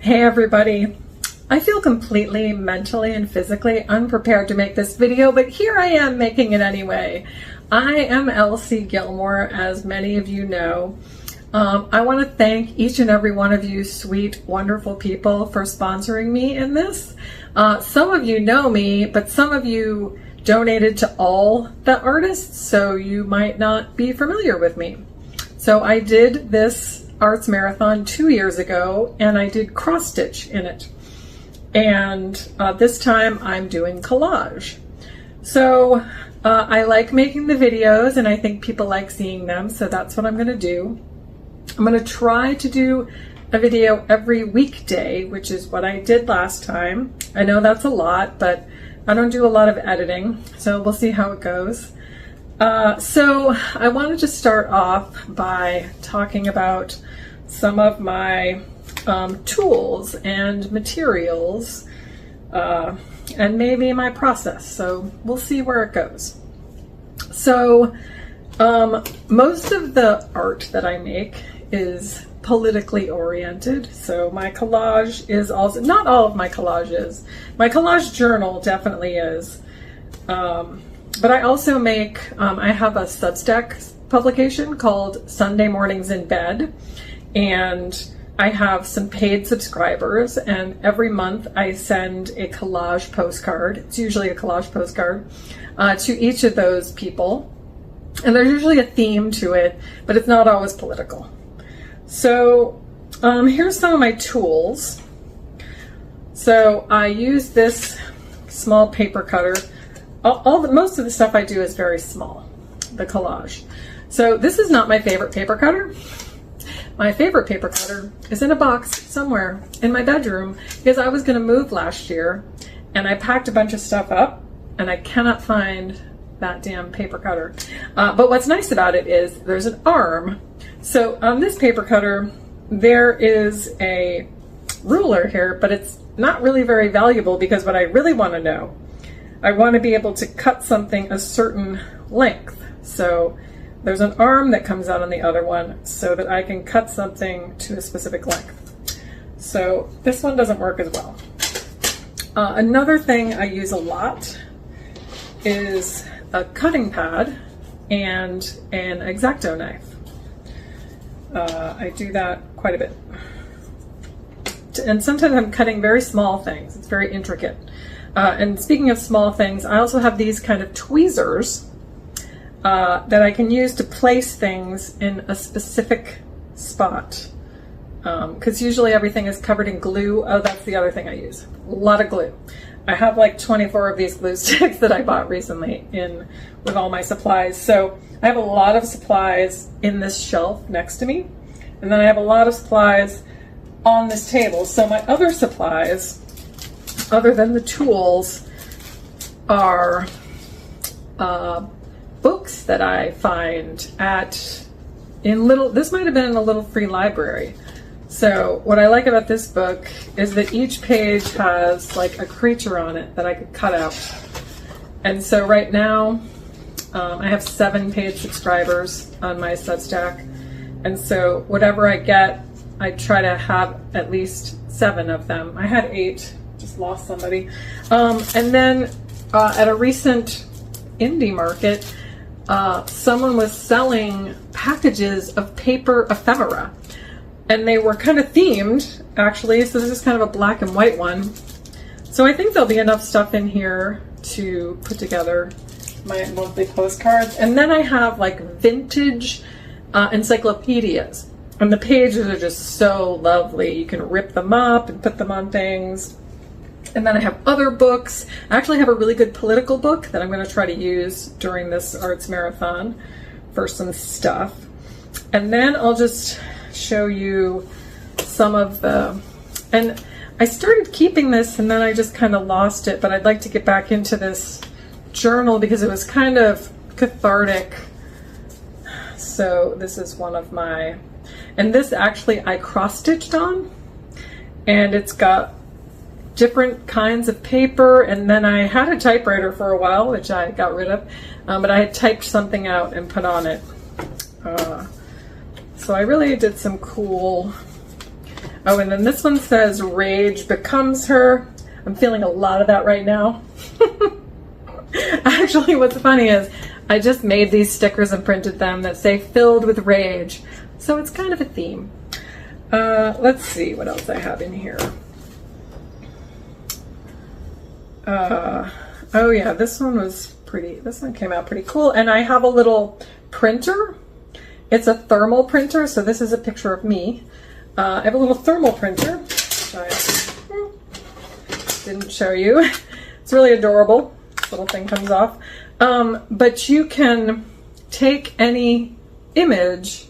Hey everybody, I feel completely mentally and physically unprepared to make this video, but here I am making it anyway. I am Elsie Gilmore, as many of you know. I want to thank each and every one of you sweet, wonderful people for sponsoring me in this. Some of you know me, but some of you donated to all the artists, so you might not be familiar with me. So I did this arts marathon 2 years ago, and I did cross stitch in it. And this time I'm doing collage. So I like making the videos, and I think people like seeing them, so that's what I'm going to do. I'm going to try to do a video every weekday, which is what I did last time. I know that's a lot, but I don't do a lot of editing, so we'll see how it goes. So I wanted to start off by talking about some of my tools and materials and maybe my process. So we'll see where it goes. So most of the art that I make is politically oriented. So my collage is also, not all of my collage is. My collage journal definitely is. But I also make, I have a Substack publication called Sunday Mornings in Bed, and I have some paid subscribers, and every month I send a collage postcard. It's usually a collage postcard to each of those people, and there's usually a theme to it, but it's not always political. So here's some of my tools. So I use this small paper cutter. Most of the stuff I do is very small, the collage. So this is not my favorite paper cutter. My favorite paper cutter is in a box somewhere in my bedroom because I was going to move last year and I packed a bunch of stuff up and I cannot find that damn paper cutter. But what's nice about it is there's an arm. So on this paper cutter, there is a ruler here, but it's not really very valuable because what I really want to know, I want to be able to cut something a certain length. So there's an arm that comes out on the other one so that I can cut something to a specific length. So this one doesn't work as well. Another thing I use a lot is a cutting pad and an X-Acto knife. I do that quite a bit. And sometimes I'm cutting very small things. It's very intricate. And speaking of small things, I also have these kind of tweezers that I can use to place things in a specific spot. Because usually everything is covered in glue. Oh, that's the other thing I use. A lot of glue. I have like 24 of these glue sticks that I bought recently with all my supplies. So I have a lot of supplies in this shelf next to me. And then I have a lot of supplies on this table. So my other supplies, other than the tools, are books that I find this might have been in a little free library. So what I like about this book is that each page has like a creature on it that I could cut out. And so right now I have 7 paid subscribers on my Substack. And so whatever I get, I try to have at least 7 of them. I had 8. Just lost somebody. And then at a recent indie market, someone was selling packages of paper ephemera. And they were kind of themed, actually. So this is kind of a black and white one. So I think there'll be enough stuff in here to put together my monthly postcards. And then I have like vintage encyclopedias. And the pages are just so lovely. You can rip them up and put them on things. And then I have other books. I actually have a really good political book that I'm going to try to use during this arts marathon for some stuff. And then I'll just show you some of and I started keeping this and then I just kind of lost it, but I'd like to get back into this journal because it was kind of cathartic. So this is one of my, and this actually I cross-stitched on, and it's got different kinds of paper, and then I had a typewriter for a while, which I got rid of, but I had typed something out and put on it. So I really did some cool Oh, and then this one says rage becomes her. I'm feeling a lot of that right now. Actually, what's funny is I just made these stickers and printed them that say filled with rage. So it's kind of a theme. Let's see what else I have in here. Oh yeah, this one came out pretty cool. And I have a little printer. It's a thermal printer, so this is a picture of me. I have a little thermal printer, which I didn't show you. It's really adorable. This little thing comes off. But you can take any image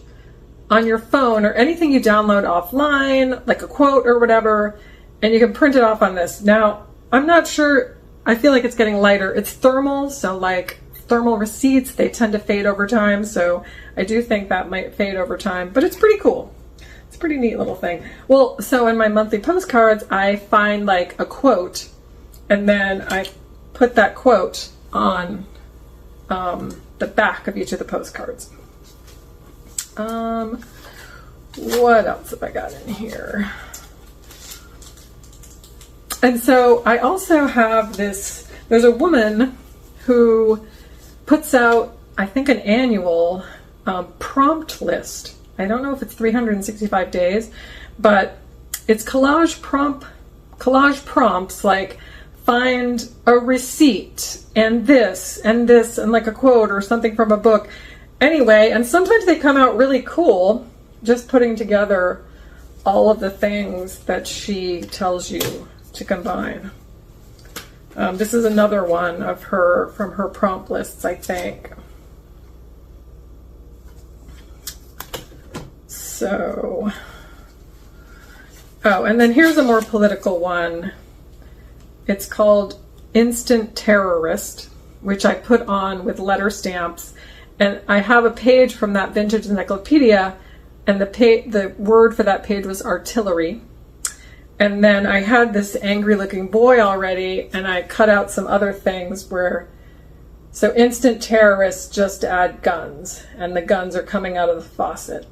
on your phone or anything you download offline, like a quote or whatever, and you can print it off on this. Now, I'm not sure, I feel like it's getting lighter. It's thermal, so like thermal receipts, they tend to fade over time, so I do think that might fade over time, but it's pretty cool. It's a pretty neat little thing. Well, so in my monthly postcards, I find like a quote, and then I put that quote on the back of each of the postcards. What else have I got in here? And so I also have this, there's a woman who puts out, I think, an annual prompt list. I don't know if it's 365 days, but it's collage prompts, like find a receipt and this and this and like a quote or something from a book. Anyway, and sometimes they come out really cool, just putting together all of the things that she tells you to combine. This is another one of her, from her prompt lists, I think. So, oh, and then here's a more political one. It's called Instant Terrorist, which I put on with letter stamps. And I have a page from that vintage encyclopedia, and the word for that page was artillery. And then I had this angry looking boy already, and I cut out some other things where, so instant terrorists just add guns, and the guns are coming out of the faucet.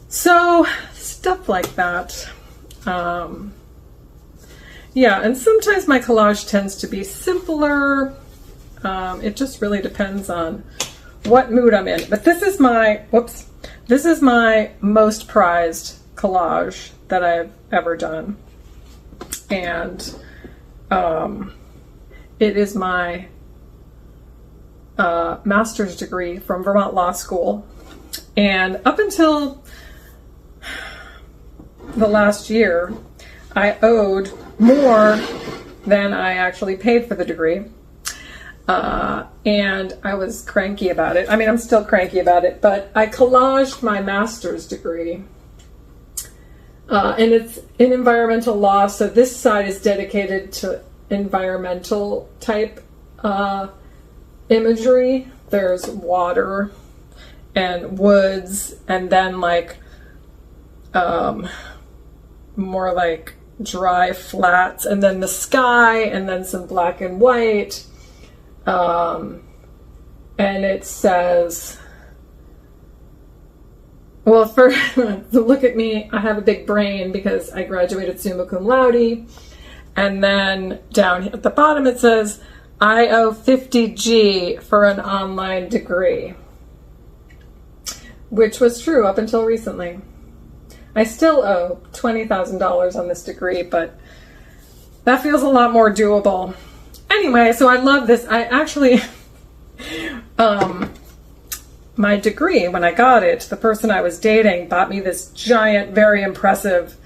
So stuff like that. Yeah, and sometimes my collage tends to be simpler. It just really depends on what mood I'm in. But this is my, this is my most prized collage that I've ever done. And it is my master's degree from Vermont Law School. And up until the last year, I owed more than I actually paid for the degree. And I was cranky about it. I mean, I'm still cranky about it, but I collaged my master's degree. And it's in environmental law, so this side is dedicated to environmental type imagery. There's water and woods, and then like more like dry flats, and then the sky, and then some black and white. And it says, well, look at me, I have a big brain because I graduated summa cum laude. And then down at the bottom it says, I owe 50G for an online degree. Which was true up until recently. I still owe $20,000 on this degree, but that feels a lot more doable. Anyway, so I love this. I actually, my degree, when I got it, the person I was dating bought me this giant, very impressive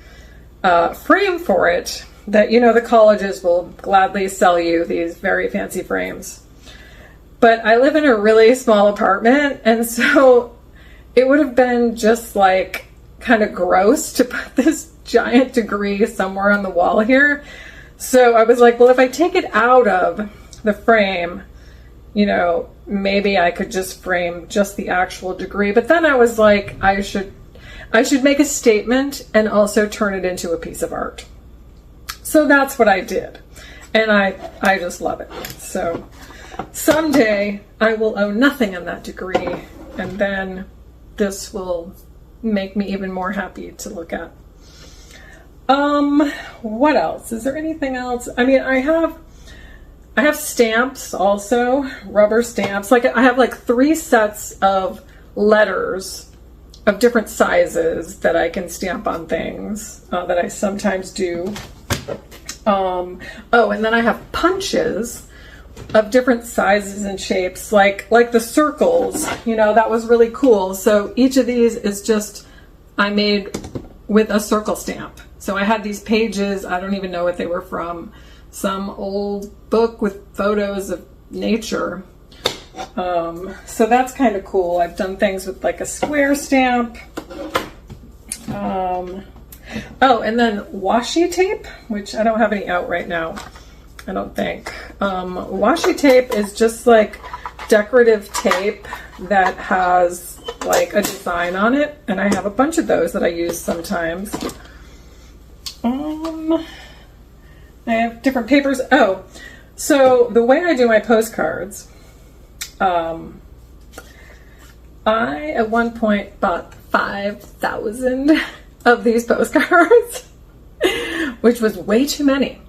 frame for it that, you know, the colleges will gladly sell you these very fancy frames. But I live in a really small apartment, and so it would have been just like kind of gross to put this giant degree somewhere on the wall here. So I was like, well, if I take it out of the frame, you know, maybe I could just frame just the actual degree. But then I was like, I should make a statement and also turn it into a piece of art. So that's what I did. And I just love it. So someday I will owe nothing on that degree, and then this will make me even more happy to look at. What else? Is there anything else? I mean, I have stamps also, rubber stamps. Like I have like 3 sets of letters of different sizes that I can stamp on things that I sometimes do. Oh, and then I have punches of different sizes and shapes, like the circles, you know, that was really cool. So each of these is just, I made with a circle stamp. So I had these pages, I don't even know what they were from, some old book with photos of nature. So that's kind of cool. I've done things with like a square stamp. Oh, and then washi tape, which I don't have any out right now, I don't think. Washi tape is just like decorative tape that has like a design on it, and I have a bunch of those that I use sometimes. I have different papers. Oh, so the way I do my postcards, I at one point bought 5,000 of these postcards, which was way too many.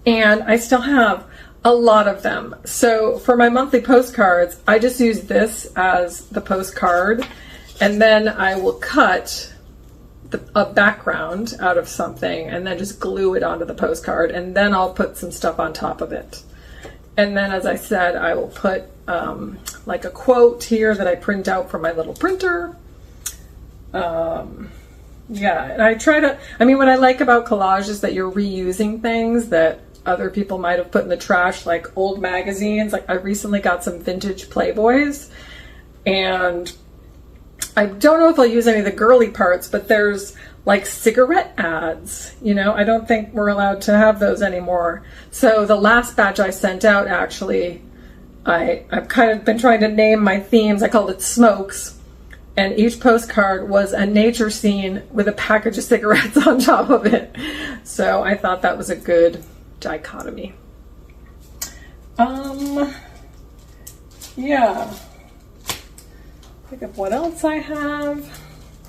And I still have a lot of them. So for my monthly postcards, I just use this as the postcard, and then I will cut a background out of something and then just glue it onto the postcard, and then I'll put some stuff on top of it. And then, as I said, I will put like a quote here that I print out from my little printer. Yeah, and I try to, I mean, what I like about collage is that you're reusing things that other people might have put in the trash, like old magazines. Like I recently got some vintage Playboys, and I don't know if I'll use any of the girly parts, but there's like cigarette ads, you know, I don't think we're allowed to have those anymore. So the last batch I sent out, actually, I've kind of been trying to name my themes. I called it Smokes, and each postcard was a nature scene with a package of cigarettes on top of it. So I thought that was a good dichotomy. Yeah. Think of what else I have.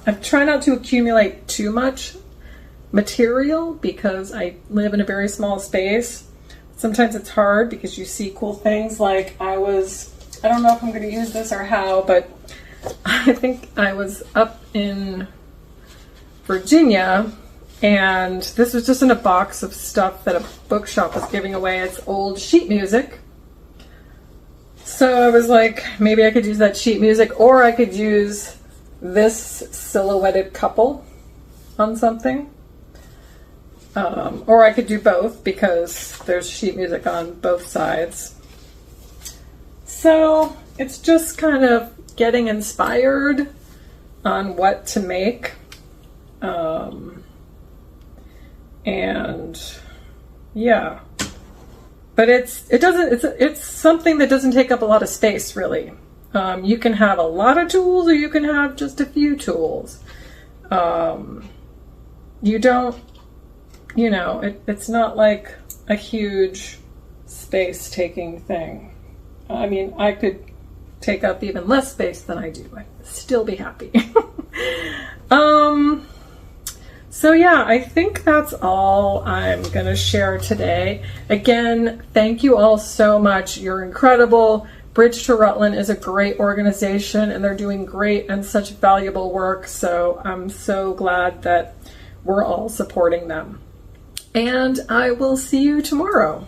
I'm trying not to accumulate too much material because I live in a very small space. Sometimes it's hard because you see cool things. Like I don't know if I'm going to use this or how, but I think I was up in Virginia, and this was just in a box of stuff that a bookshop was giving away. It's old sheet music. So I was like, maybe I could use that sheet music, or I could use this silhouetted couple on something. Or I could do both because there's sheet music on both sides. So it's just kind of getting inspired on what to make. And yeah. But it's something that doesn't take up a lot of space, really. You can have a lot of tools, or you can have just a few tools. You don't, you know, it's not like a huge space-taking thing. I mean, I could take up even less space than I do. I'd still be happy. So yeah, I think that's all I'm going to share today. Again, thank you all so much. You're incredible. Bridge to Rutland is a great organization, and they're doing great and such valuable work. So I'm so glad that we're all supporting them. And I will see you tomorrow.